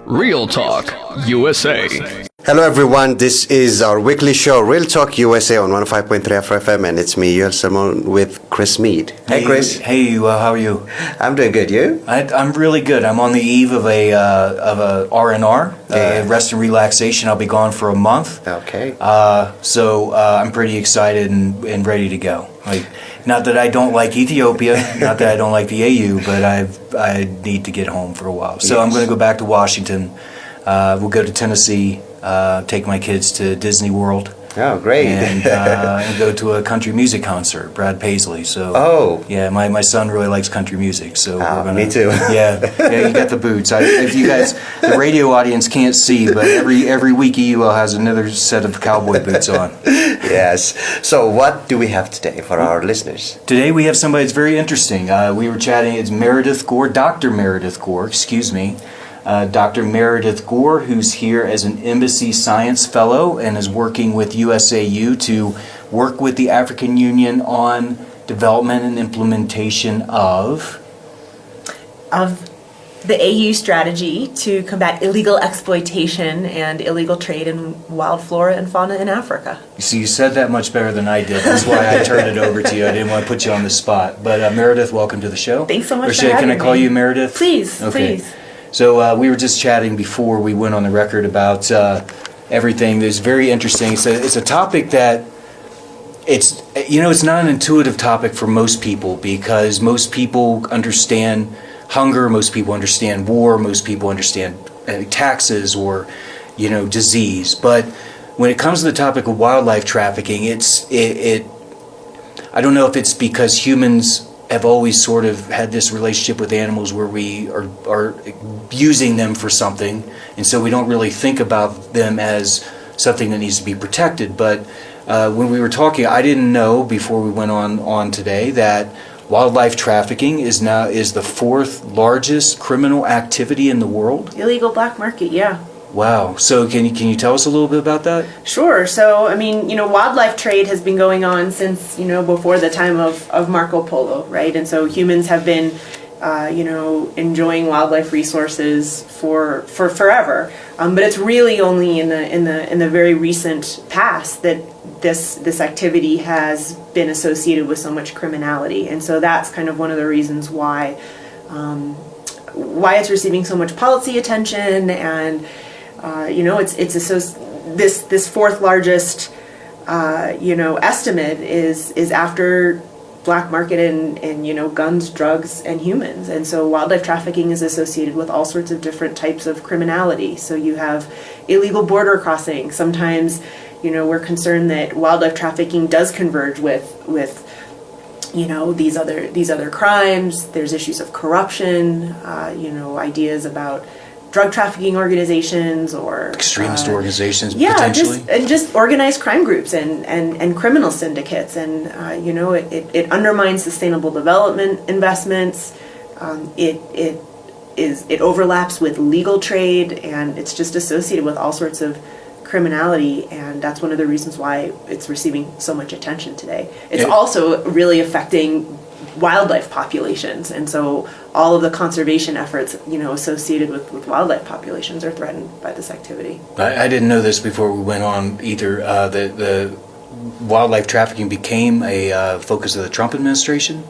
Real Talk USA. Hello everyone, this is our weekly show, Real Talk USA on 105.3 FM, and it's me, Eyuel, with Chris Mead. Hey Chris. Hey, how are you? I'm doing good, you? I'm really good. I'm on the eve of a R&R, rest and relaxation. I'll be gone for a month. Okay. So I'm pretty excited and ready to go. Not that I don't like Ethiopia, not that I don't like the AU, but I need to get home for a while. So yes. I'm going to go back to Washington. We'll go to Tennessee, take my kids to Disney World. Oh, great. And go to a country music concert, Brad Paisley. So, yeah, my son really likes country music. So me too. Yeah, you got the boots. If you guys, the radio audience can't see, but every week Eyuel has another set of cowboy boots on. Yes. So what do we have today for our listeners? Today we have somebody that's very interesting. We were chatting, it's Meredith Gore, Dr. Meredith Gore, excuse me. Dr. Meredith Gore, who's here as an Embassy Science Fellow and is working with USAU to work with the African Union on development and implementation of the AU strategy to combat illegal exploitation and illegal trade in wild flora and fauna in Africa. You said that much better than I did. That's why I turned it over to you. I didn't want to put you on the spot. But Meredith, welcome to the show. Thanks so much for having me. Can I call you Meredith? Please, okay. Please. So we were just chatting before we went on the record about everything that's very interesting. It's a topic that it's not an intuitive topic for most people because most people understand hunger, most people understand war, most people understand taxes or disease. But when it comes to the topic of wildlife trafficking, I don't know if it's because humans have always sort of had this relationship with animals where we are using them for something, and so we don't really think about them as something that needs to be protected. But when we were talking, I didn't know before we went on today that wildlife trafficking is the fourth largest criminal activity in the world. Illegal black market, yeah. Wow. So can you tell us a little bit about that? Sure. So, wildlife trade has been going on since, before the time of Marco Polo, right? And so humans have been, enjoying wildlife resources for forever. But it's really only in the very recent past that this activity has been associated with so much criminality. And so that's kind of one of the reasons why it's receiving so much policy attention and this fourth largest, estimate is after black market and guns, drugs, and humans. And so wildlife trafficking is associated with all sorts of different types of criminality. So you have illegal border crossing. Sometimes, we're concerned that wildlife trafficking does converge with these other crimes. There's issues of corruption, ideas about drug trafficking organizations or extremist organizations, potentially. just organized crime groups and criminal syndicates, and it undermines sustainable development investments. It overlaps with legal trade, and it's just associated with all sorts of criminality, and that's one of the reasons why it's receiving so much attention today. It's also really affecting wildlife populations, and so all of the conservation efforts associated with wildlife populations are threatened by this activity. I didn't know this before we went on either. The wildlife trafficking became a focus of the Trump administration?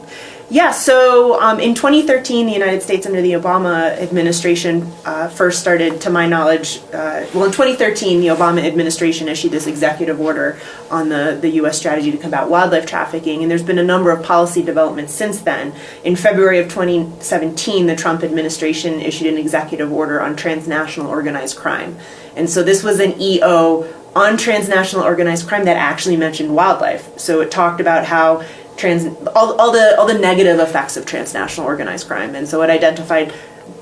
Yeah, so in 2013, the United States under the Obama administration first started, to my knowledge, in 2013, the Obama administration issued this executive order on the U.S. strategy to combat wildlife trafficking, and there's been a number of policy developments since then. In February of 2017, the Trump administration issued an executive order on transnational organized crime. And so this was an EO on transnational organized crime that actually mentioned wildlife. So it talked about how all the negative effects of transnational organized crime, and so it identified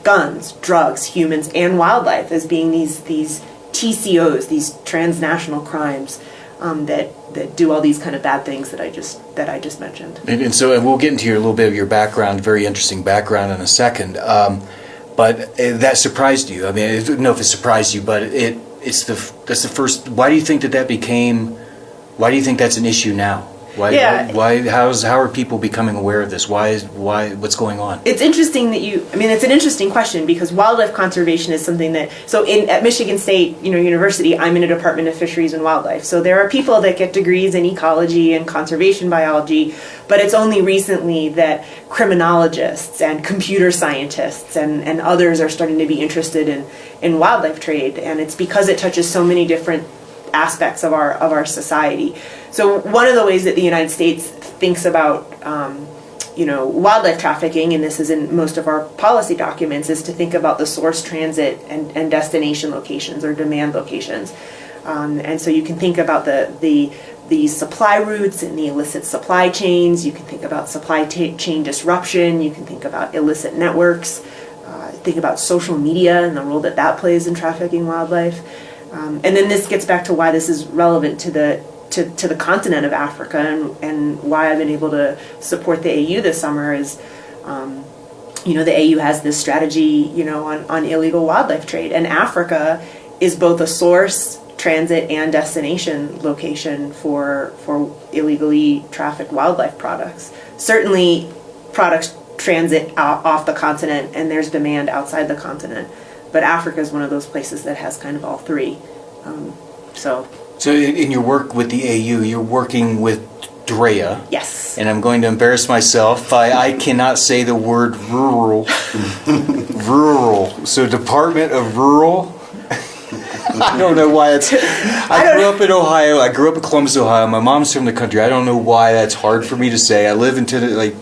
guns, drugs, humans, and wildlife as being these TCOs, these transnational crimes that do all these kind of bad things that I just mentioned. And so we'll get into a little bit of your background, very interesting background, in a second. But that surprised you. I mean, I don't know if it surprised you, but that's the first. Why do you think that became? Why do you think that's an issue now? Yeah. How are people becoming aware of this? What's going on? It's interesting that it's an interesting question because wildlife conservation is something that, at Michigan State, University, I'm in a Department of Fisheries and Wildlife. So there are people that get degrees in ecology and conservation biology, but it's only recently that criminologists and computer scientists and others are starting to be interested in wildlife trade. And it's because it touches so many different aspects of our society. So one of the ways that the United States thinks about wildlife trafficking, and this is in most of our policy documents, is to think about the source, transit, and destination locations or demand locations. And so you can think about the supply routes and the illicit supply chains. You can think about supply chain disruption. You can think about illicit networks. Think about social media and the role that plays in trafficking wildlife. And then this gets back to why this is relevant to the continent of Africa and why I've been able to support the AU this summer is, the AU has this strategy, on illegal wildlife trade. And Africa is both a source, transit, and destination location for illegally trafficked wildlife products. Certainly products transit off the continent and there's demand outside the continent. But Africa is one of those places that has kind of all three. So in your work with the AU, you're working with DREA. Yes. And I'm going to embarrass myself. I cannot say the word rural. Rural. So Department of Rural. I don't know why it's... I grew up in Ohio. I grew up in Columbus, Ohio. My mom's from the country. I don't know why that's hard for me to say. I live into the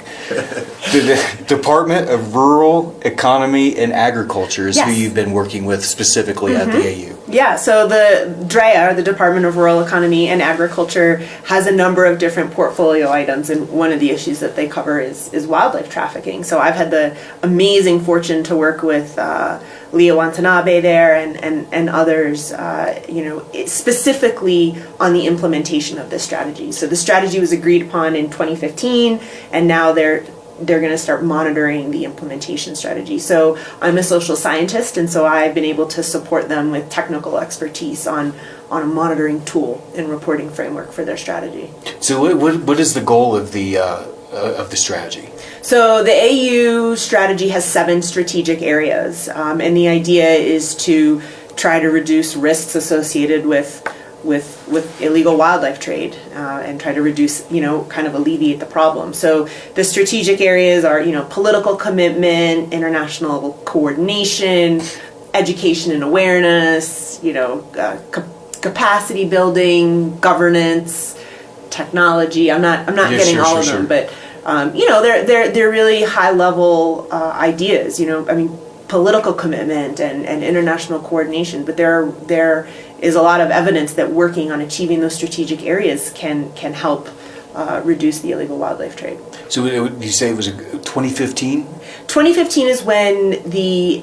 Department of Rural Economy and Agriculture is who you've been working with specifically at the AU. Yeah, so the DREA, the Department of Rural Economy and Agriculture, has a number of different portfolio items, and one of the issues that they cover is wildlife trafficking. So I've had the amazing fortune to work with Leo Watanabe there and others, specifically on the implementation of this strategy. So the strategy was agreed upon in 2015, and now they're going to start monitoring the implementation strategy. So I'm a social scientist, and so I've been able to support them with technical expertise on a monitoring tool and reporting framework for their strategy. So what is the goal of the strategy? So the AU strategy has 7 strategic areas, and the idea is to try to reduce risks associated with illegal wildlife trade and try to reduce, kind of alleviate the problem. So the strategic areas are, political commitment, international coordination, education and awareness, capacity building, governance, technology. I'm not getting all of them, but they're really high level ideas. Political commitment and international coordination, but there is a lot of evidence that working on achieving those strategic areas can help reduce the illegal wildlife trade. So you say it was 2015? 2015 is when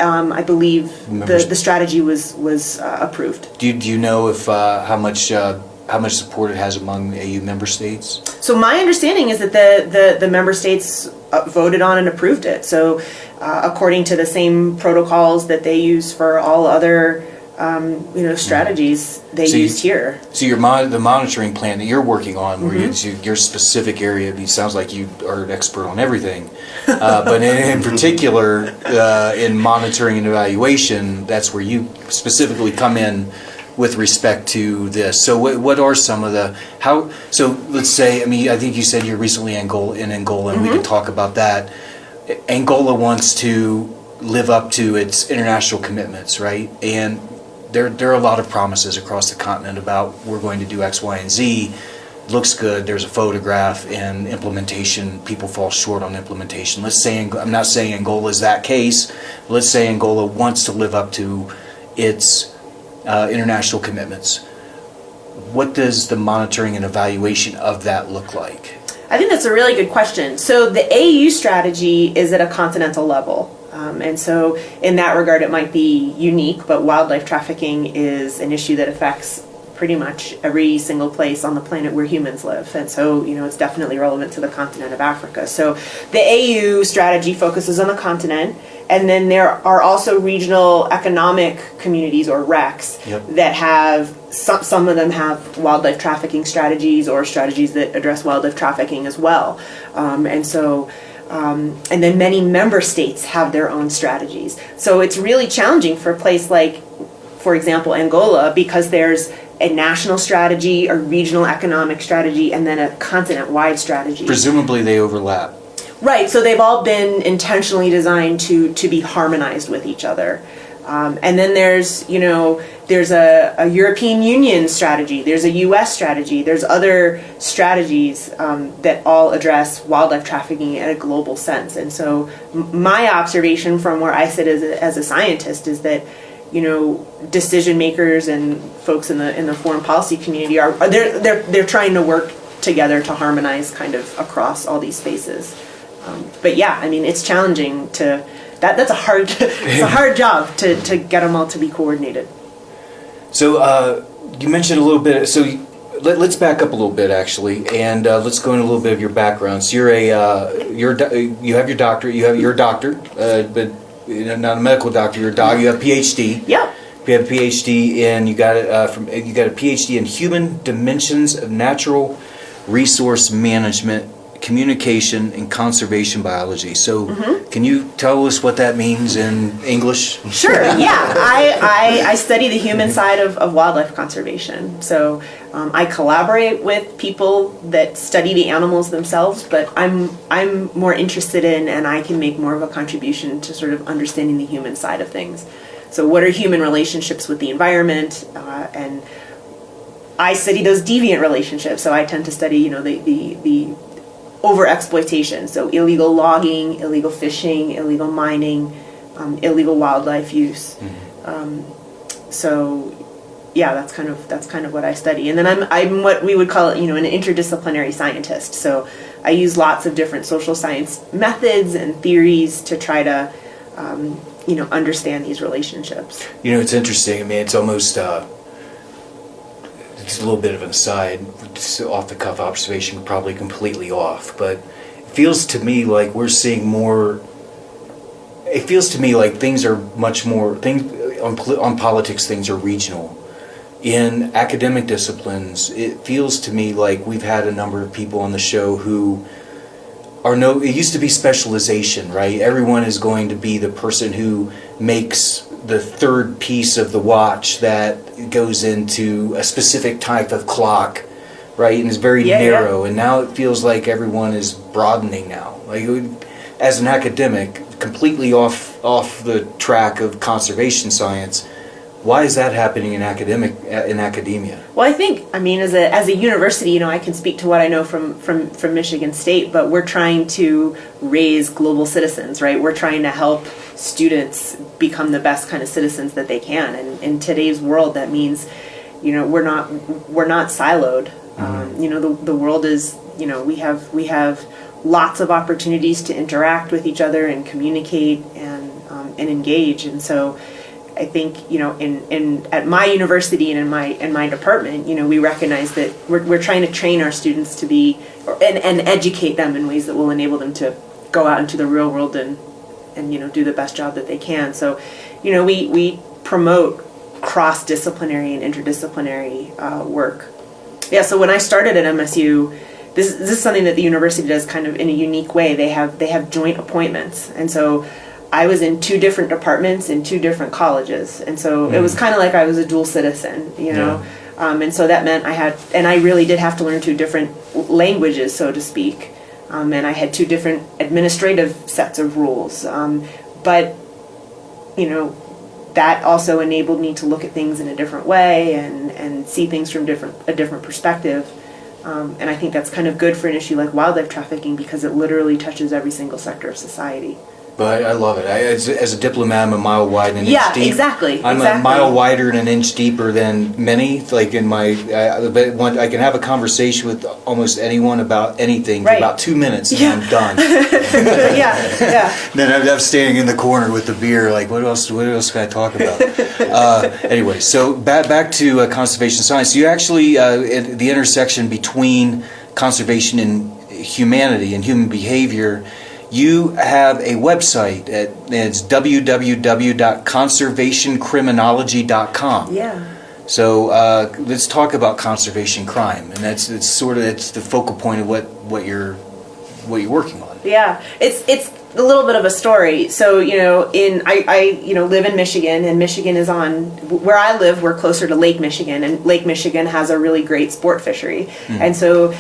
I believe the strategy was approved. Do you know if how much support it has among AU member states? So my understanding is that the member states voted on and approved it. So according to the same protocols that they use for all other strategies used here. So the monitoring plan that you're working on, where your specific area, it sounds like you are an expert on everything, but in particular in monitoring and evaluation, that's where you specifically come in with respect to this. So what are some of so let's say, I think you said you're recently in Angola, and we can talk about that. Angola wants to live up to its international commitments, right? And there are a lot of promises across the continent about we're going to do X, Y, and Z. Looks good, there's a photograph, and implementation, people fall short on implementation. Let's say, I'm not saying Angola is that case, but let's say Angola wants to live up to its international commitments. What does the monitoring and evaluation of that look like? I think that's a really good question. So the AU strategy is at a continental level. And so in that regard, it might be unique, but wildlife trafficking is an issue that affects pretty much every single place on the planet where humans live. And so, it's definitely relevant to the continent of Africa. So the AU strategy focuses on the continent, And then there are also regional economic communities, or RECs, that have, some of them have wildlife trafficking strategies or strategies that address wildlife trafficking as well. And then many member states have their own strategies. So it's really challenging for a place like, for example, Angola, because there's a national strategy, a regional economic strategy, and then a continent-wide strategy. Presumably they overlap. Right, so they've all been intentionally designed to be harmonized with each other. And then there's a European Union strategy, there's a US strategy, there's other strategies that all address wildlife trafficking in a global sense. And so my observation from where I sit as a scientist is that, decision makers and folks in the foreign policy community they're trying to work together to harmonize kind of across all these spaces. But yeah, I mean, it's challenging that's a hard job to get them all to be coordinated. So you mentioned a little bit. So let's back up a little bit, actually, and let's go into a little bit of your background. So you have your doctorate. You're a doctor, but not a medical doctor. You're a doc. You have a PhD. Yep. You have a PhD, and you got it you got a PhD in human dimensions of natural resource management, communication, and conservation biology. So can you tell us what that means in English? Sure, yeah. I study the human side of wildlife conservation. So I collaborate with people that study the animals themselves, but I'm more interested in, and I can make more of a contribution to sort of understanding the human side of things. So what are human relationships with the environment? And I study those deviant relationships. So I tend to study, the over-exploitation, so illegal logging, illegal fishing, illegal mining, illegal wildlife use. So yeah, that's kind of what I study. And then I'm what we would call an interdisciplinary scientist. So I use lots of different social science methods and theories to try to understand these relationships. It's interesting. I mean, it's almost it's a little bit of an aside, off the cuff observation, probably completely off, but it feels to me like we're seeing more. It feels to me like things are much more on politics. Things are regional. In academic disciplines, it feels to me like we've had a number of people on the show who it used to be specialization, right? Everyone is going to be the person who makes the third piece of the watch that goes into a specific type of clock, right? And it's very narrow. Yeah. And now it feels like everyone is broadening now. Like, as an academic, completely off the track of conservation science. Why is that happening in academia? Well, I think, as a university, I can speak to what I know from Michigan State, but we're trying to raise global citizens, right? We're trying to help students become the best kind of citizens that they can, and in today's world, that means, we're not siloed. The world is, we have lots of opportunities to interact with each other and communicate and engage, and so I think at my university and in my department, we recognize that we're trying to train our students to be and educate them in ways that will enable them to go out into the real world and do the best job that they can. So we promote cross-disciplinary and interdisciplinary work. Yeah. So when I started at MSU, this is something that the university does kind of in a unique way. They have joint appointments, and so I was in 2 different departments in 2 different colleges, and so it was kind of like I was a dual citizen, and so that meant I really did have to learn 2 different languages, so to speak, and I had 2 different administrative sets of rules, but that also enabled me to look at things in a different way and see things from a different perspective, and I think that's kind of good for an issue like wildlife trafficking because it literally touches every single sector of society. But I love it. As a diplomat, I'm a mile wide and an inch deep. Yeah, exactly. I'm a mile wider and an inch deeper than many. Like in my, I can have a conversation with almost anyone about anything for about 2 minutes, and I'm done. yeah. Then I'm standing in the corner with the beer. Like, what else can I talk about? Anyway, so back to conservation science. You actually at the intersection between conservation and humanity and human behavior. you have a website. It's www.conservationcriminology.com. Yeah. So let's talk about conservation crime, and it's the focal point of what you're working on. Yeah, it's a little bit of a story. So I live in Michigan, and Michigan is on where I live. We're closer to Lake Michigan, and Lake Michigan has a really great sport fishery. And so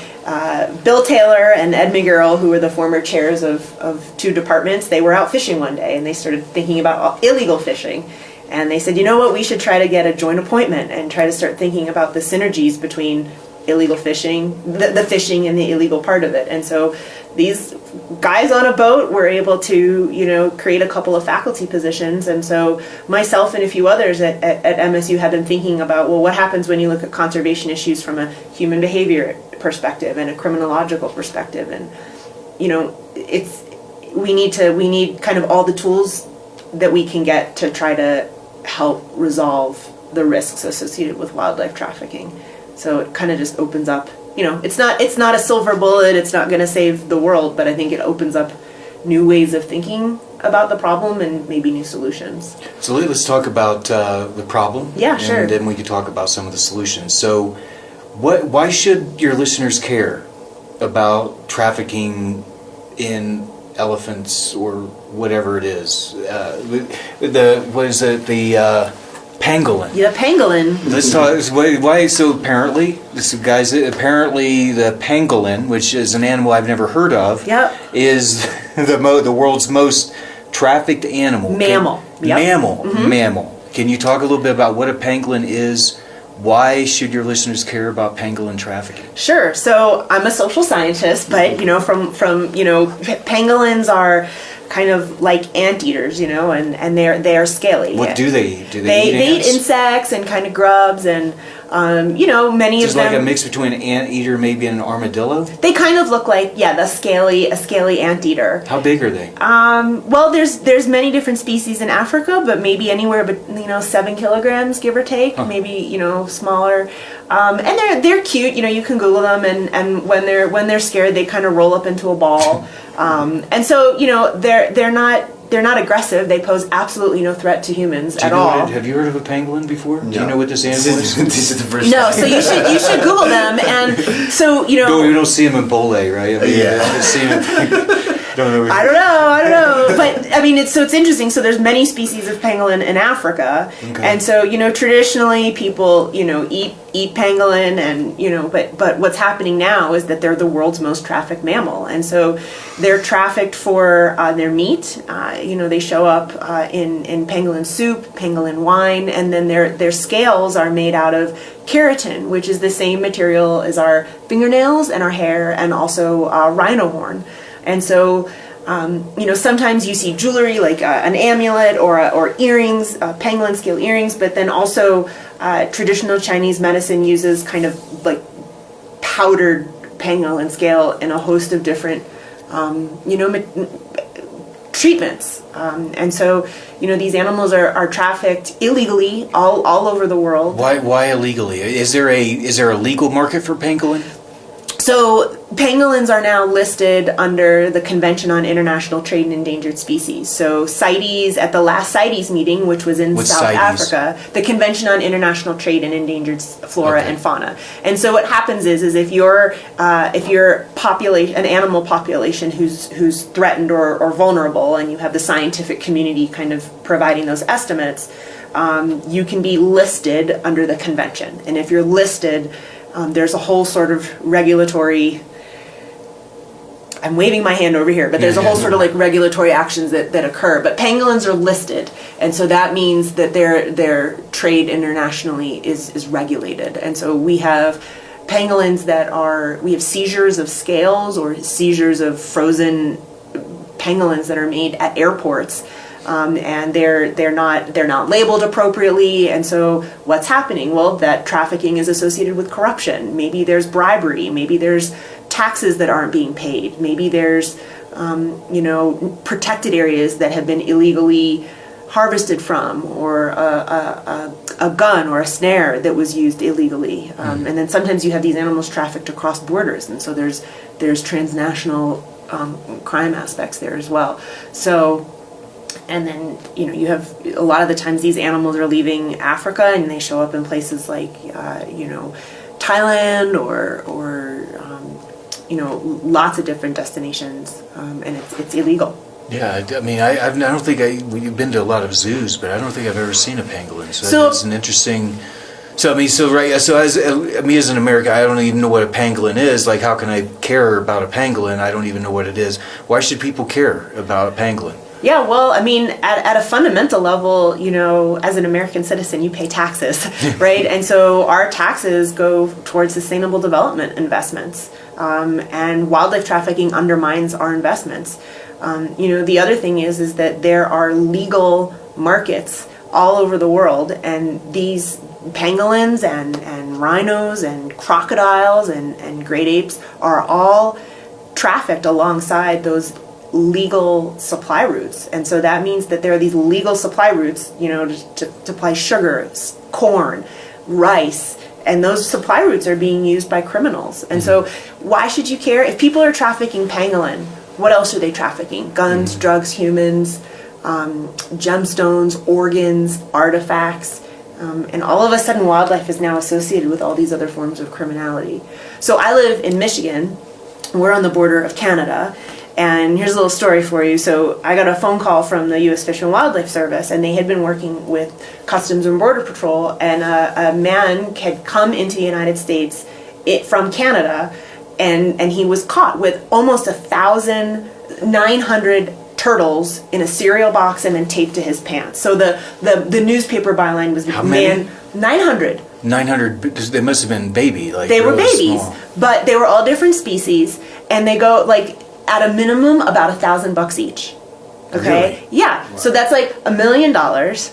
Bill Taylor and Ed McGurl, who were the former chairs of two departments, they were out fishing one day, and they started thinking about illegal fishing. And they said, you know what, we should try to get a joint appointment and try to start thinking about the synergies between illegal fishing, the fishing and the illegal part of it. And so these guys on a boat were able to, create a couple of faculty positions. And so myself and a few others at MSU have been thinking about, well, what happens when you look at conservation issues from a human behavior perspective and a criminological perspective? And, we need kind of all the tools that we can get to try to help resolve the risks associated with wildlife trafficking. So it kind of just opens up, it's not a silver bullet, it's not going to save the world, but I think it opens up new ways of thinking about the problem and maybe new solutions. So let's talk about the problem. Yeah, sure. And then we can talk about some of the solutions. So why should your listeners care about trafficking in elephants or whatever it is? Pangolin. Yeah, pangolin. Let's talk. Why? So apparently, the pangolin, which is an animal I've never heard of, Yep. is the world's most trafficked animal. Mammal. Yep. Mammal. Can you talk a little bit about what a pangolin is? Why should your listeners care about pangolin trafficking? Sure. So I'm a social scientist, but pangolins are kind of like anteaters, and they are scaly. What do they eat? They eat insects and kind of grubs, and many Just of them. like a mix between an anteater maybe and an armadillo. They kind of look like a scaly anteater. How big are they? Well, there's many different species in Africa, but maybe anywhere but 7 kilograms, give or take, maybe smaller. And they're cute. You can Google them, and when they're scared, they kind of roll up into a ball. And so they're not aggressive. They pose absolutely no threat to humans at all. Have you heard of a pangolin before? No. Do you know what this animal is? This is the first No, time. so you should Google them, and so We don't see them in Bole, right? I just see them. I don't know, but it's interesting. So there's many species of pangolin in Africa, and so traditionally people eat pangolin, and but what's happening now is that they're the world's most trafficked mammal, and so they're trafficked for their meat. They show up in pangolin soup, pangolin wine, and then their scales are made out of keratin, which is the same material as our fingernails and our hair, and also rhino horn. And so, sometimes you see jewelry like an amulet or earrings, pangolin scale earrings, but then also traditional Chinese medicine uses kind of like powdered pangolin scale in a host of different, treatments. And so, these animals are trafficked illegally all over the world. Why illegally? Is there a legal market for pangolin? So pangolins are now listed under the Convention on International Trade in Endangered Species. So CITES, at the last CITES meeting, which was in South CITES? Africa, the Convention on International Trade in Endangered Flora and Fauna. And so what happens is if you're an animal population who's threatened or vulnerable, and you have the scientific community kind of providing those estimates, you can be listed under the convention. And if you're listed, there's a whole sort of regulatory, I'm waving my hand over here, but there's a whole sort of like regulatory actions that occur. But pangolins are listed, and so that means that their trade internationally is regulated. And so we have pangolins we have seizures of scales or seizures of frozen pangolins that are made at airports. And they're not labeled appropriately, and so what's happening? Well, that trafficking is associated with corruption. Maybe there's bribery. Maybe there's taxes that aren't being paid. Maybe there's protected areas that have been illegally harvested from, or a gun or a snare that was used illegally. And then sometimes you have these animals trafficked across borders, and so there's transnational crime aspects there as well. So, and then, you have a lot of the times these animals are leaving Africa and they show up in places like, Thailand or lots of different destinations, and it's illegal. Yeah, I mean, I don't think we've been to a lot of zoos, but I don't think I've ever seen a pangolin. So it's an interesting. So as an American, I don't even know what a pangolin is. Like, how can I care about a pangolin? I don't even know what it is. Why should people care about a pangolin? Yeah, well, I mean, at a fundamental level, as an American citizen, you pay taxes, right? And so our taxes go towards sustainable development investments, and wildlife trafficking undermines our investments. The other thing is that there are legal markets all over the world, and these pangolins and rhinos and crocodiles and great apes are all trafficked alongside those legal supply routes. And so that means that there are these legal supply routes, to supply sugar, corn, rice, and those supply routes are being used by criminals. And so why should you care? If people are trafficking pangolin, what else are they trafficking? Guns, drugs, humans, gemstones, organs, artifacts. And all of a sudden wildlife is now associated with all these other forms of criminality. So I live in Michigan. We're on the border of Canada. And here's a little story for you. So I got a phone call from the U.S. Fish and Wildlife Service, and they had been working with Customs and Border Patrol, and a man had come into the United States from Canada, and he was caught with almost 1,900 turtles in a cereal box and then taped to his pants. So the newspaper byline was, how many? 900. 900. They must have been baby. They were babies, small. But they were all different species, and they go at a minimum about $1,000 each. Okay. Really? Yeah. Wow. So that's like $1 million.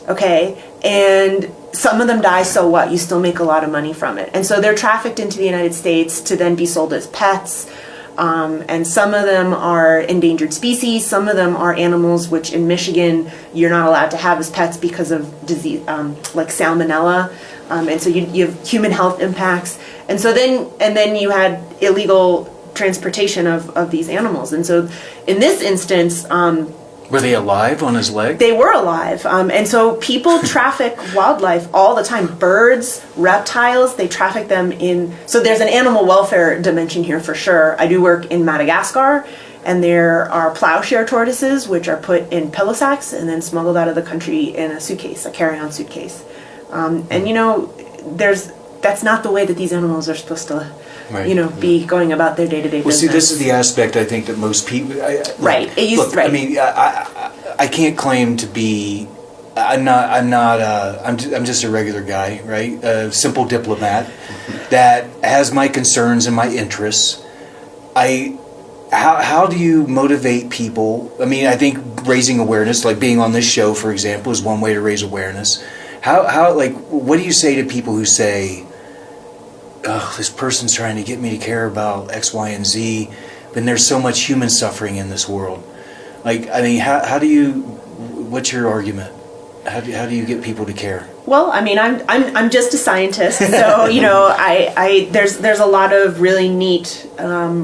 Okay. And some of them die. So what? You still make a lot of money from it. And so they're trafficked into the United States to then be sold as pets. And some of them are endangered species. Some of them are animals which in Michigan you're not allowed to have as pets because of disease, like salmonella. And so you have human health impacts. And so then you had illegal transportation of these animals. And so in this instance, were they alive on his leg? They were alive. And so people traffic wildlife all the time. Birds, reptiles, they traffic them in. So there's an animal welfare dimension here for sure. I do work in Madagascar, and there are plowshare tortoises, which are put in pillow sacks and then smuggled out of the country in a suitcase, a carry-on suitcase. And that's not the way that these animals are supposed to be going about their day-to-day business. See, this is the aspect I think that most people. Right. I mean, I can't claim to be. I'm just a regular guy, right? A simple diplomat that has my concerns and my interests. How do you motivate people? I mean, I think raising awareness, like being on this show, for example, is one way to raise awareness. What do you say to people who say, oh, this person's trying to get me to care about X, Y, and Z, but there's so much human suffering in this world. What's your argument? How do you get people to care? Well, I mean, I'm just a scientist, so there's a lot of really neat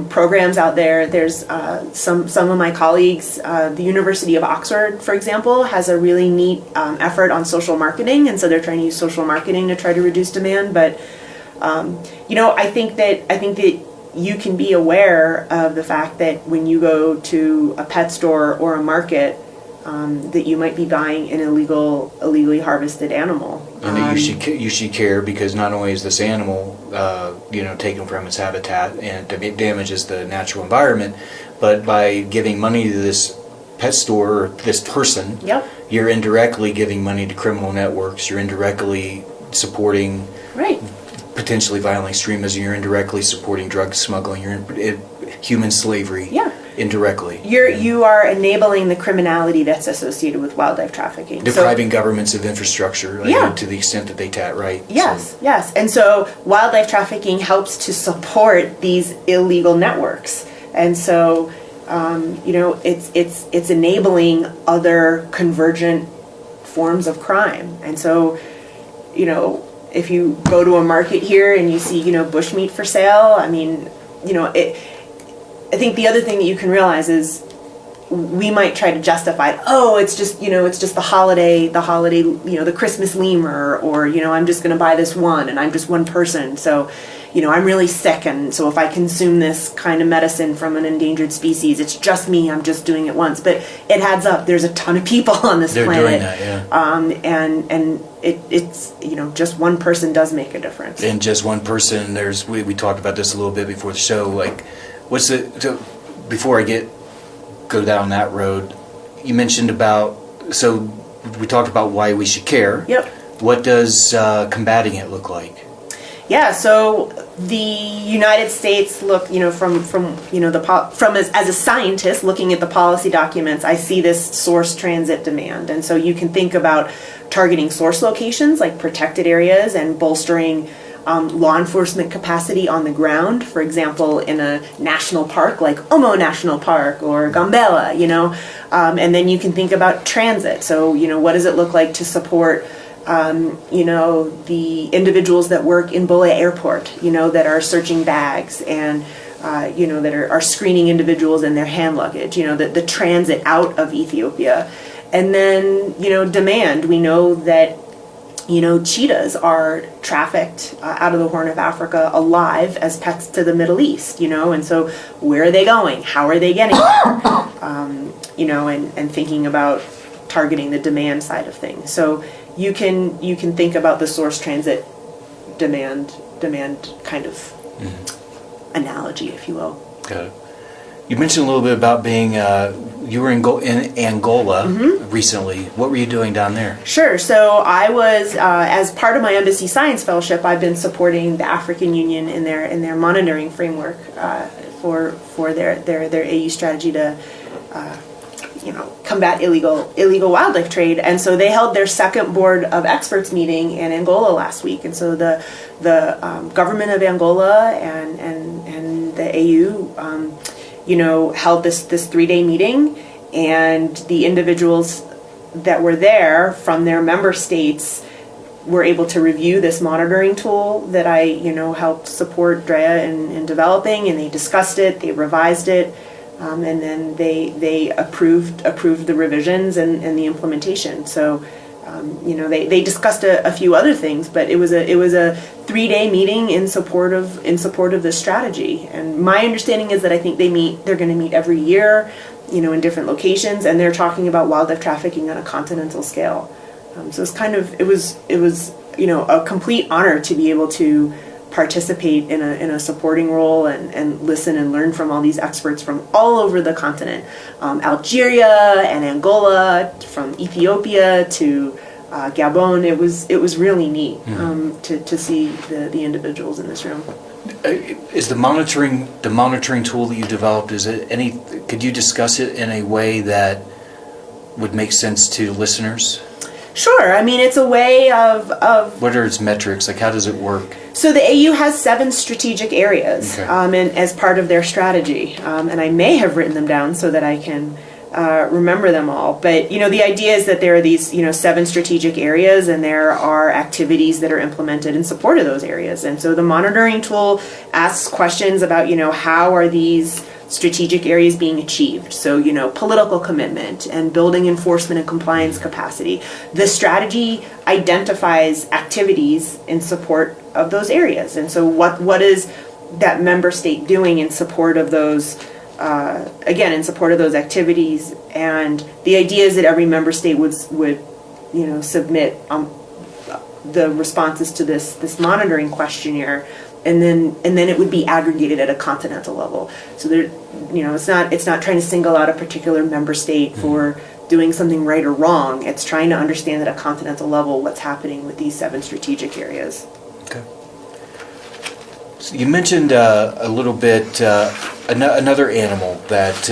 programs out there. There's some of my colleagues, the University of Oxford, for example, has a really neat effort on social marketing, and so they're trying to use social marketing to try to reduce demand. But I think that you can be aware of the fact that when you go to a pet store or a market, that you might be buying an illegally harvested animal. And that you should care, because not only is this animal, taken from its habitat and it damages the natural environment, but by giving money to this pet store or this person, yep, you're indirectly giving money to criminal networks. You're indirectly supporting potentially violent extremism. You're indirectly supporting drug smuggling. You're human slavery. Yeah. Indirectly. You are enabling the criminality that's associated with wildlife trafficking. Depriving governments of infrastructure to the extent that they right? Yes. And so wildlife trafficking helps to support these illegal networks. And so, it's enabling other convergent forms of crime. And so, if you go to a market here and you see, bushmeat for sale, I mean, I think the other thing that you can realize is we might try to justify, oh, it's just the holiday, the Christmas lemur, or, I'm just going to buy this one and I'm just one person. So, I'm really sick. And so if I consume this kind of medicine from an endangered species, it's just me. I'm just doing it once. But it adds up. There's a ton of people on this planet. They're doing that, yeah. And it's just one person does make a difference. And just one person, we talked about this a little bit before the show, like, before I go down that road, you mentioned we talked about why we should care. Yep. What does combating it look like? Yeah, so the United States look, as a scientist looking at the policy documents, I see this source transit demand. And so you can think about targeting source locations like protected areas and bolstering law enforcement capacity on the ground. For example, in a national park like Omo National Park or Gambela, and then you can think about transit. So, what does it look like to support the individuals that work in Bole Airport, that are searching bags and, that are screening individuals and their hand luggage, the transit out of Ethiopia. And then, demand. We know that, cheetahs are trafficked out of the Horn of Africa alive as pets to the Middle East, and so where are they going? How are they getting there? And thinking about targeting the demand side of things. So you can think about the source transit demand kind of analogy, if you will. Okay. You mentioned a little bit about being you were in Angola recently. What were you doing down there? Sure. So I was as part of my Embassy Science Fellowship, I've been supporting the African Union in their monitoring framework for their AU strategy to combat illegal wildlife trade. And so they held their second board of experts meeting in Angola last week. And so the government of Angola and the AU, held this 3-day meeting, and the individuals that were there from their member states were able to review this monitoring tool that I, helped support Drea in developing, and they discussed it, they revised it. And then they approved the revisions and the implementation. So, they discussed a few other things, but it was a 3-day meeting in support of this strategy. And my understanding is that I think they're going to meet every year, in different locations, and they're talking about wildlife trafficking on a continental scale. So it was a complete honor to be able to participate in a supporting role and listen and learn from all these experts from all over the continent, Algeria and Angola, from Ethiopia to Gabon. It was really neat to see the individuals in this room. Is the monitoring tool that you developed, could you discuss it in a way that would make sense to listeners? Sure. I mean, it's a way of what are its metrics? Like, how does it work? So the AU has 7 strategic areas, and as part of their strategy, and I may have written them down so that I can remember them all. But the idea is that there are these 7 strategic areas, and there are activities that are implemented in support of those areas. And so the monitoring tool asks questions about how are these strategic areas being achieved. So, political commitment and building enforcement and compliance capacity. The strategy identifies activities in support of those areas. And so what is that member state doing in support of those, in support of those activities? And the idea is that every member state would submit the responses to this monitoring questionnaire, and then it would be aggregated at a continental level. So there, it's not trying to single out a particular member state for doing something right or wrong. It's trying to understand at a continental level what's happening with these 7 strategic areas. Okay. So you mentioned a little bit another animal that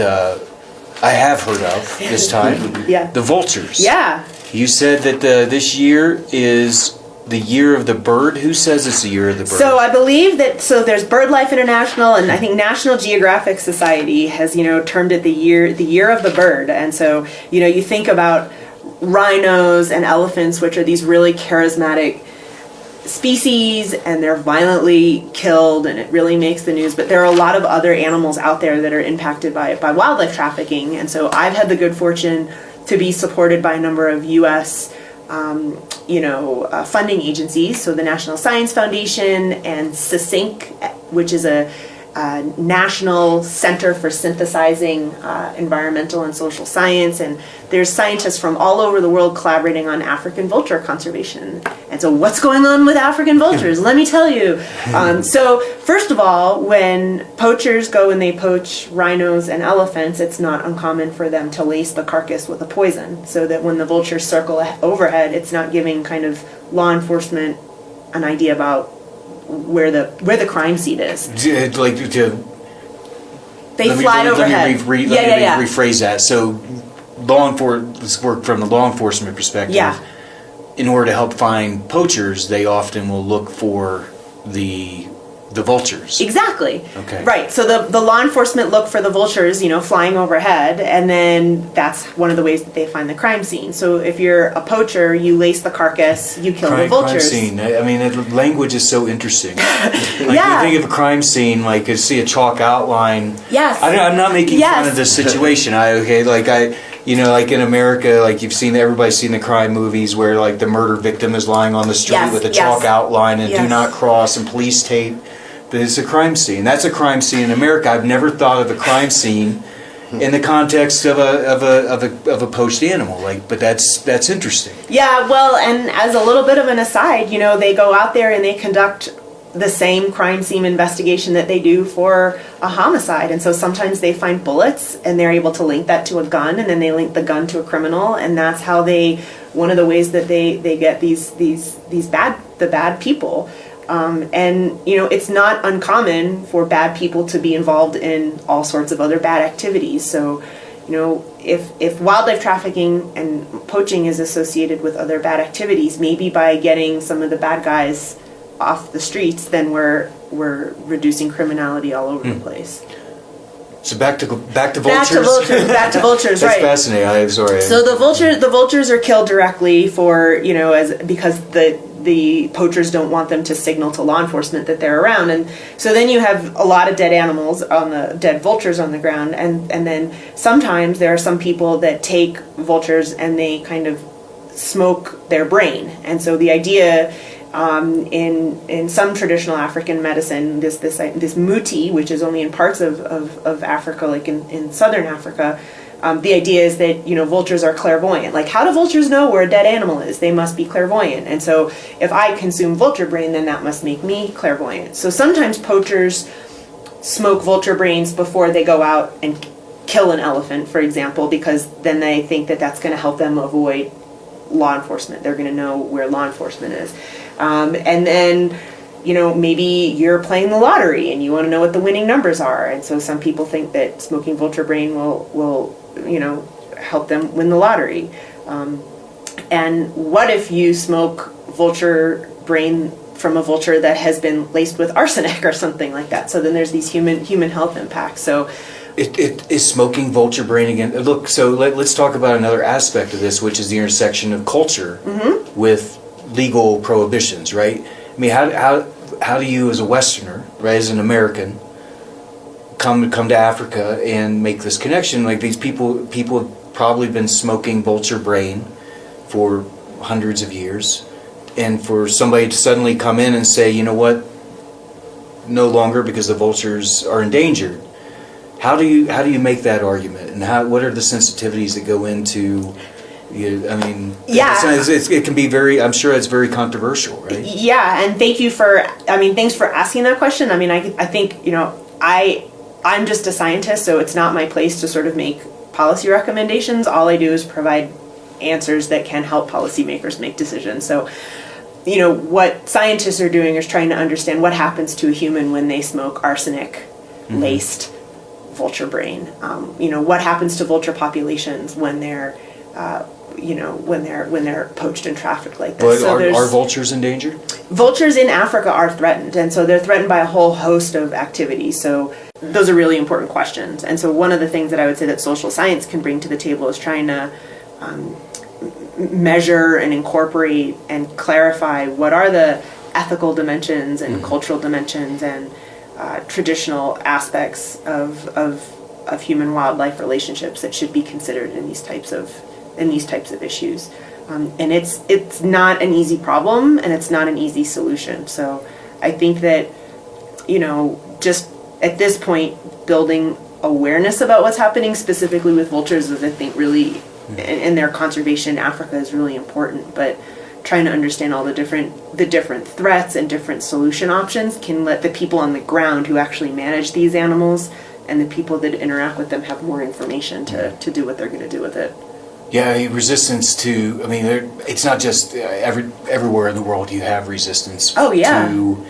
I have heard of this time. Yeah. The vultures. Yeah. You said that this year is the year of the bird. Who says it's the year of the bird? So I believe that, there's BirdLife International, and I think National Geographic Society has, termed it the year of the bird. And so, you think about rhinos and elephants, which are these really charismatic species, and they're violently killed, and it really makes the news. But there are a lot of other animals out there that are impacted by wildlife trafficking. And so I've had the good fortune to be supported by a number of U.S. Funding agencies. So the National Science Foundation and SISINC, which is a National Center for Synthesizing Environmental and Social Science, and there's scientists from all over the world collaborating on African vulture conservation. And so what's going on with African vultures? Let me tell you. So first of all, when poachers go and they poach rhinos and elephants, it's not uncommon for them to lace the carcass with a poison, so that when the vultures circle overhead, it's not giving kind of law enforcement an idea about where the crime scene is. They fly overhead. Let me rephrase that. So, let's work from the law enforcement perspective. Yeah. In order to help find poachers, they often will look for the vultures. Exactly. Okay. Right. So the law enforcement look for the vultures, flying overhead, and then that's one of the ways that they find the crime scene. So if you're a poacher, you lace the carcass, you kill the vultures. Crime scene. I mean, the language is so interesting. You think of a crime scene, like you see a chalk outline. Yes. I'm not making fun of this situation. Like in America, like everybody's seen the crime movies where like the murder victim is lying on the street with a chalk outline and do not cross and police tape. But it's a crime scene. That's a crime scene in America. I've never thought of a crime scene in the context of a poached animal. But that's interesting. Yeah. Well, and as a little bit of an aside, they go out there and they conduct the same crime scene investigation that they do for a homicide. And so sometimes they find bullets and they're able to link that to a gun, and then they link the gun to a criminal, and that's how one of the ways that they get the bad people. It's not uncommon for bad people to be involved in all sorts of other bad activities. So, if wildlife trafficking and poaching is associated with other bad activities, maybe by getting some of the bad guys off the streets, then we're reducing criminality all over the place. So back to vultures. Back to vultures. That's right. Fascinating. I'm sorry. So the vultures are killed directly because the poachers don't want them to signal to law enforcement that they're around, and so then you have a lot of dead vultures on the ground, and then sometimes there are some people that take vultures and they kind of smoke their brain, and so the idea. In some traditional African medicine, this muti, which is only in parts of Africa, like in southern Africa, the idea is that vultures are clairvoyant. Like, how do vultures know where a dead animal is? They must be clairvoyant. And so if I consume vulture brain, then that must make me clairvoyant. So sometimes poachers smoke vulture brains before they go out and kill an elephant, for example, because then they think that that's going to help them avoid law enforcement. They're going to know where law enforcement is. And then, maybe you're playing the lottery and you want to know what the winning numbers are. And so some people think that smoking vulture brain will help them win the lottery. And what if you smoke vulture brain from a vulture that has been laced with arsenic or something like that? So then there's these human health impacts. So It is smoking vulture brain again. Look, so let's talk about another aspect of this, which is the intersection of culture with legal prohibitions, right? I mean, how do you, as a Westerner, right, as an American, come to Africa and make this connection? Like, these people have probably been smoking vulture brain for hundreds of years, and for somebody to suddenly come in and say, you know what, no longer, because the vultures are endangered. How do you make that argument, and what are the sensitivities that go into? It can be very. I'm sure it's very controversial, right? Yeah, and thanks for asking that question. I mean, I think I'm just a scientist, so it's not my place to sort of make policy recommendations. All I do is provide answers that can help policymakers make decisions. So, what scientists are doing is trying to understand what happens to a human when they smoke arsenic laced vulture brain. What happens to vulture populations when they're when they're poached and trafficked like this. But are vultures endangered? Vultures in Africa are threatened, and so they're threatened by a whole host of activities. So those are really important questions. And so one of the things that I would say that social science can bring to the table is trying to measure and incorporate and clarify what are the ethical dimensions and cultural dimensions and traditional aspects of human wildlife relationships that should be considered in these types of issues. And it's not an easy problem, and it's not an easy solution. So I think that, just at this point, building awareness about what's happening specifically with vultures is, I think, really, and their conservation in Africa is really important. But trying to understand all the different threats and different solution options can let the people on the ground who actually manage these animals and the people that interact with them have more information to do what they're going to do with it. Yeah, resistance to, it's not just everywhere in the world you have resistance to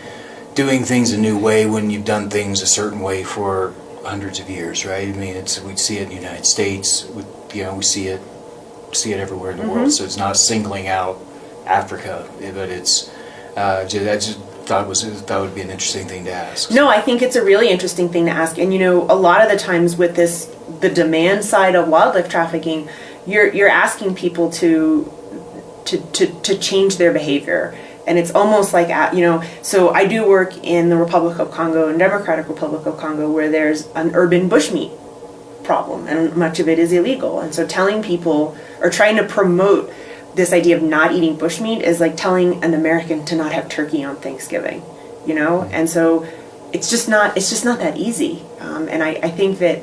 doing things a new way when you've done things a certain way for hundreds of years, right? We see it in the United States, we see it everywhere in the world, so it's not singling out Africa, but it's, I just thought it would be an interesting thing to ask. No, I think it's a really interesting thing to ask, and a lot of the times with the demand side of wildlife trafficking, you're asking people to change their behavior, and it's almost like so I do work in the Republic of Congo and Democratic Republic of Congo, where there's an urban bushmeat problem, and much of it is illegal. And so telling people or trying to promote this idea of not eating bushmeat is like telling an American to not have turkey on Thanksgiving, And so it's just not that easy. And I think that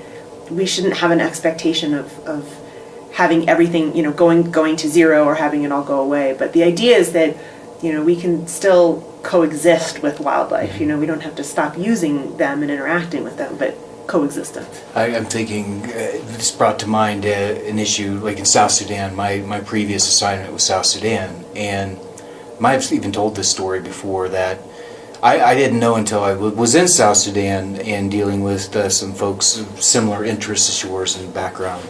we shouldn't have an expectation of having everything, going to zero or having it all go away. But the idea is that, we can still coexist with wildlife. We don't have to stop using them and interacting with them, but coexistence. I'm thinking, this brought to mind an issue like in South Sudan. My previous assignment was South Sudan, and I might have even told this story before, that I didn't know until I was in South Sudan and dealing with some folks of similar interests as yours and background,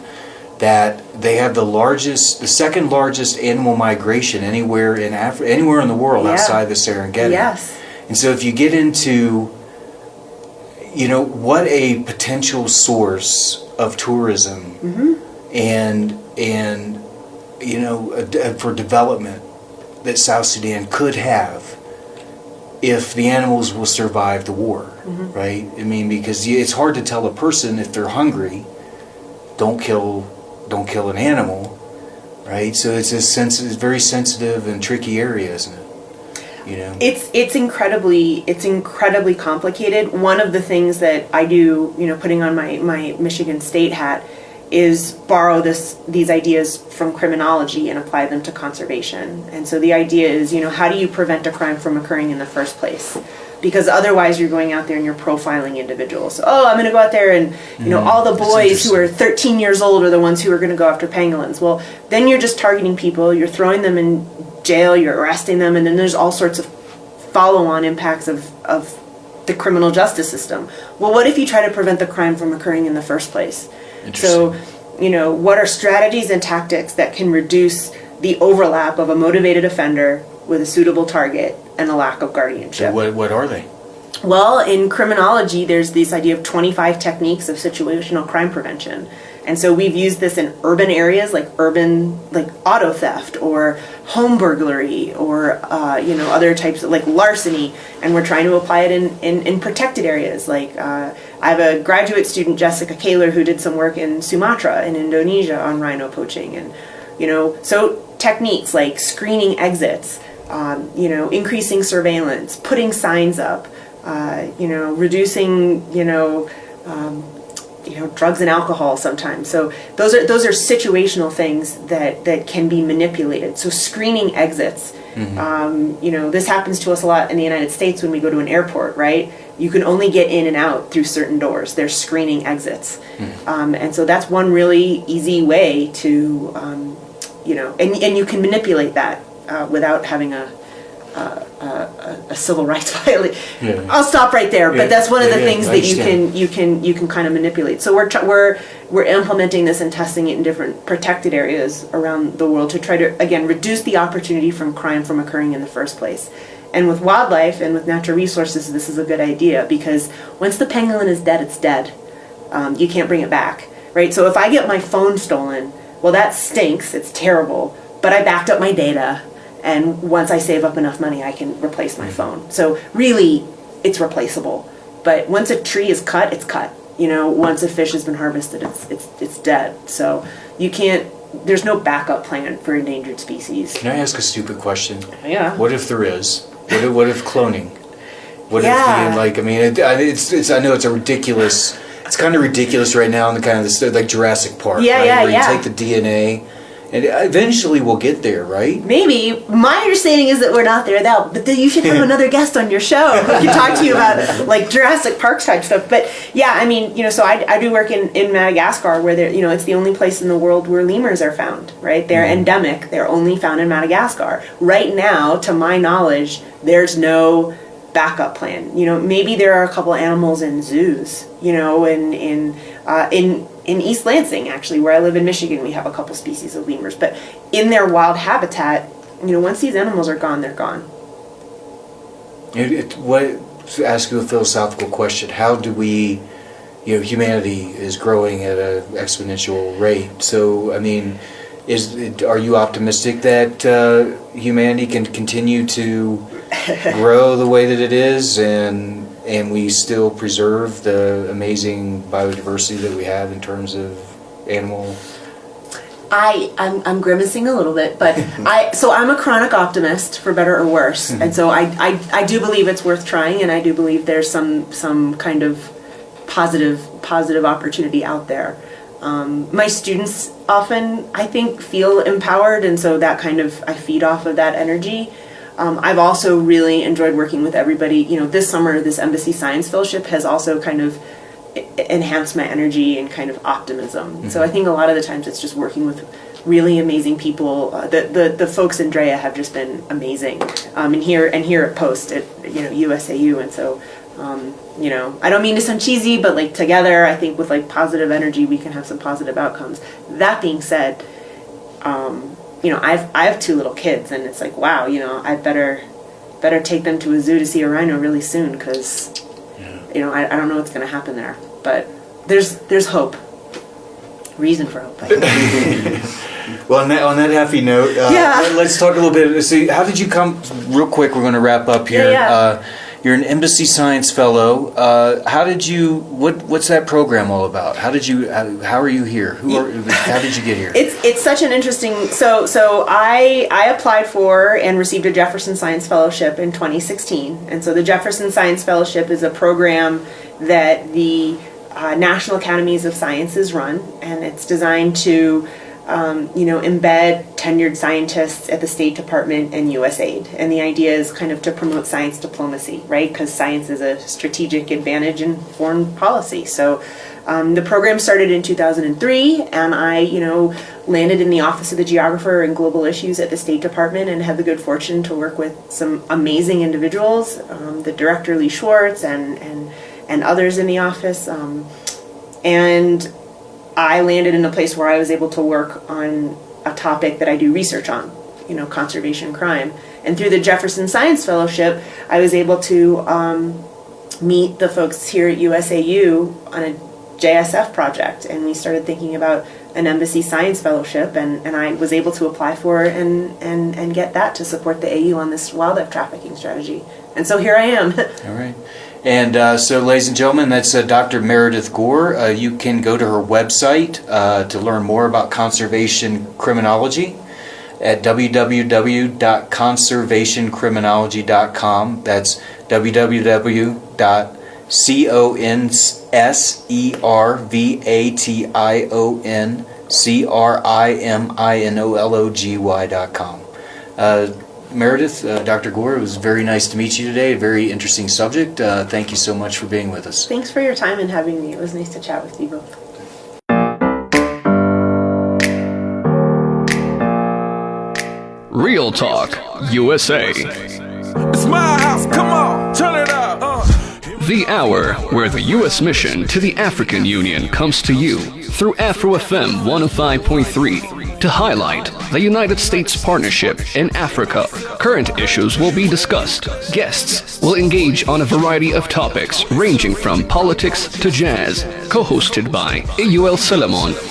that they have the second largest animal migration anywhere in anywhere in the world outside the Serengeti. Yes. And so if you get into, what a potential source of tourism and for development that South Sudan could have if the animals will survive the war, right? Because it's hard to tell a person if they're hungry, don't kill an animal, right? So it's very sensitive and tricky area, isn't it? It's incredibly complicated. One of the things that I do, putting on my Michigan State hat, is borrow these ideas from criminology and apply them to conservation. And so the idea is, how do you prevent a crime from occurring in the first place? Because otherwise you're going out there and you're profiling individuals. Oh, I'm going to go out there and, all the boys who are 13 years old are the ones who are going to go after pangolins. Well, then you're just targeting people, you're throwing them in jail, you're arresting them, and then there's all sorts of follow-on impacts of the criminal justice system. Well, what if you try to prevent the crime from occurring in the first place? So, what are strategies and tactics that can reduce the overlap of a motivated offender with a suitable target and a lack of guardianship? What are they? Well, in criminology, there's this idea of 25 techniques of situational crime prevention. And so we've used this in urban areas like auto theft or home burglary or, other types of like larceny. And we're trying to apply it in protected areas. Like I have a graduate student, Jessica Kaler, who did some work in Sumatra in Indonesia on rhino poaching. And, so techniques like screening exits, increasing surveillance, putting signs up, reducing, drugs and alcohol sometimes. So those are situational things that can be manipulated. So screening exits, this happens to us a lot in the United States when we go to an airport, right? You can only get in and out through certain doors. There's screening exits. And so that's one really easy way to, and you can manipulate that without having a civil rights violation. Yeah. I'll stop right there, but that's one of the things that you can kind of manipulate. So we're implementing this and testing it in different protected areas around the world to try to again reduce the opportunity from crime from occurring in the first place. And with wildlife and with natural resources, this is a good idea because once the pangolin is dead, it's dead. You can't bring it back, right? So if I get my phone stolen, well, that stinks. It's terrible. But I backed up my data. And once I save up enough money, I can replace my phone. So really, it's replaceable. But once a tree is cut, it's cut. Once a fish has been harvested, it's dead. So you can't. There's no backup plan for endangered species. Can I ask a stupid question? Yeah. What if there is? What if cloning? What Yeah. if it's I know it's a ridiculous. It's kind of ridiculous right now in the kind of the, like Jurassic Park. Yeah, right? yeah, Where yeah. you take the DNA, and eventually we'll get there, right? Maybe. My understanding is that we're not there now, but then you should have another guest on your show who can talk to you about like Jurassic Park type stuff. But yeah, I mean, so I do work in Madagascar where it's the only place in the world where lemurs are found, right? They're endemic. They're only found in Madagascar. Right now, to my knowledge, there's no backup plan. Maybe there are a couple animals in zoos, in East Lansing, actually, where I live in Michigan, we have a couple species of lemurs. But in their wild habitat, once these animals are gone, they're gone. To ask you a philosophical question, how do we, humanity is growing at an exponential rate. So, I mean, are you optimistic that humanity can continue to grow the way that it is and we still preserve the amazing biodiversity that we have in terms of animal? I'm grimacing a little bit, but I'm a chronic optimist, for better or worse, and so I do believe it's worth trying, and I do believe there's some kind of positive opportunity out there. My students often, I think, feel empowered, and so that I feed off of that energy. I've also really enjoyed working with everybody. This summer, this Embassy Science Fellowship has also kind of enhanced my energy and kind of optimism. So I think a lot of the times it's just working with really amazing people. The folks in Drea have just been amazing. And here at Post at USAU, and so I don't mean to sound cheesy, but like together, I think with like positive energy, we can have some positive outcomes. That being said, I have 2 little kids, and it's like, wow, I better take them to a zoo to see a rhino really soon, because I don't know what's going to happen there, but there's hope, reason for hope. I think. Well, on that happy note, let's talk a little bit. So, how did you come? Real quick, we're going to wrap up here. Yeah. You're an Embassy Science Fellow. How did you? What's that program all about? How did you? How are you here? How did you get here? It's such an interesting. So I applied for and received a Jefferson Science Fellowship in 2016, and so the Jefferson Science Fellowship is a program that the National Academies of Sciences run, and it's designed to embed tenured scientists at the State Department and USAID. And the idea is kind of to promote science diplomacy, right? Because science is a strategic advantage in foreign policy. So the program started in 2003, and I, landed in the Office of the Geographer and Global Issues at the State Department, and had the good fortune to work with some amazing individuals, the director Lee Schwartz and others in the office. And I landed in a place where I was able to work on a topic that I do research on, conservation crime. And through the Jefferson Science Fellowship, I was able to meet the folks here at USAU on a JSF project. And we started thinking about an Embassy Science Fellowship, and I was able to apply for it and get that to support the AU on this wildlife trafficking strategy. And so here I am. All right. And so, ladies and gentlemen, that's Dr. Meredith Gore. You can go to her website to learn more about conservation criminology at www.conservationcriminology.com. That's www.conservationcriminology.com. Meredith, Dr. Gore, it was very nice to meet you today. A very interesting subject. Thank you so much for being with us. Thanks for your time and having me. It was nice to chat with you both. Real Talk USA. It's my house, come on, turn it up. The hour where the U.S. mission to the African Union comes to you through Afro FM 105.3 to highlight the United States Partnership in Africa. Current issues will be discussed. Guests will engage on a variety of topics ranging from politics to jazz. Co-hosted by Eyuel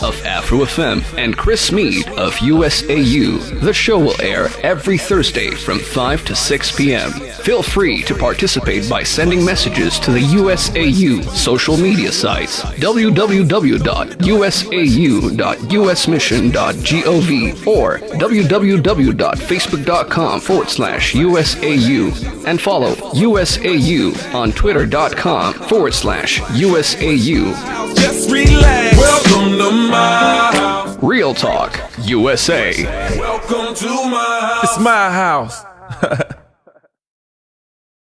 of Afro FM and Chris Mead of USAU. The show will air every Thursday from 5 to 6 p.m. Feel free to participate by sending messages to the USAU social media sites www.usau.usmission.gov or www.facebook.com/USAU and follow USAU on twitter.com/USAU. Just relax. Welcome to my house. Real Talk USA. Welcome to my house. It's my house.